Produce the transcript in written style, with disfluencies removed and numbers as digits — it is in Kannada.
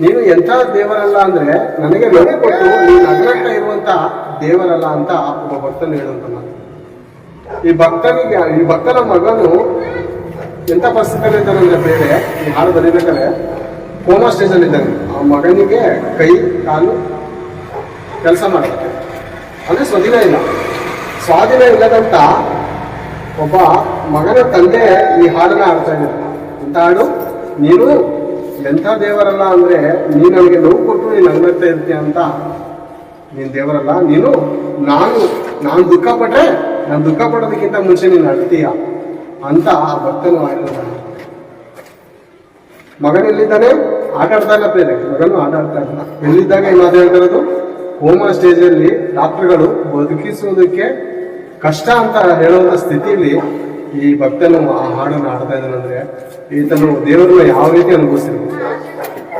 ನೀನು ಎಂಥ ದೇವರಲ್ಲ ಅಂದ್ರೆ ನನಗೆ ನೋವು ಕೊಟ್ಟು ನೀನು ನಗರಕ್ಕ ಇರುವಂತ ದೇವರಲ್ಲ ಅಂತ ಒಬ್ಬ ಭಕ್ತನು ಹೇಳುವಂತ ಮಾತು. ಈ ಭಕ್ತನ ಮಗನು ಎಂಥ ಪರಿಸ್ಥಿತಿಯಲ್ಲಿ ಇದ್ದಾನಂದ್ರೆ ಬೇರೆ ಈ ಹಾಡು ಬರೀಬೇಕಾದ್ರೆ ಕೋಮಾ ಸ್ಟೇಜ್ ಅಲ್ಲಿ ಇದ್ದಾನೆ. ಆ ಮಗನಿಗೆ ಕೈ ಕಾಲು ಕೆಲಸ ಮಾಡುತ್ತೆ ಅಂದ್ರೆ ಸ್ವಾಧೀನ ಇಲ್ಲದಂತ ಒಬ್ಬ ಮಗನ ತಂದೆ ಈ ಹಾಡನ್ನ ಆಡ್ತಾ ಇದ್ದಾರೆ. ಇಂಥ ಹಾಡು, ನೀನು ಎಂಥ ದೇವರಲ್ಲ ಅಂದ್ರೆ ನೀನು ನನಗೆ ನೋವು ಕೊಟ್ಟು ನೀನು ನಗ್ನಗ್ತಾ ಇರ್ತೀಯ ಅಂತ ನೀನು ದೇವರಲ್ಲ, ನೀನು ನಾನು ದುಃಖ ಪಟ್ರೆ ನಾನು ದುಃಖ ಪಡೋದಕ್ಕಿಂತ ಮುಂಚೆ ನೀನು ಅಳ್ತೀಯ ಅಂತ ಆ ಭಕ್ತನು ಆಡಿದ. ಮಗನೆಲ್ಲಿದ್ದಾನೆ? ಆಟ ಆಡ್ತಾ ಇಲ್ಲ ಪ್ರೇರೆ, ಮಗನು ಆಟ ಆಡ್ತಾ ಇಲ್ಲ. ಎಲ್ಲಿದ್ದಾಗ ಏನಾದ್ರು ಹೇಳ್ತಿರೋದು, ಕೋಮಾ ಸ್ಟೇಜಲ್ಲಿ ಡಾಕ್ಟರ್ಗಳು ಬದುಕಿಸುವುದಕ್ಕೆ ಕಷ್ಟ ಅಂತ ಹೇಳುವಂತ ಸ್ಥಿತಿಯಲ್ಲಿ ಈ ಭಕ್ತನು ಆ ಹಾಡನ್ನು ಆಡ್ತಾ ಇದ್ದಾನಂದ್ರೆ ಈತನು ದೇವರನ್ನ ಯಾವ ರೀತಿ ಅನುಭವಿಸಿರ್ಬೋದು.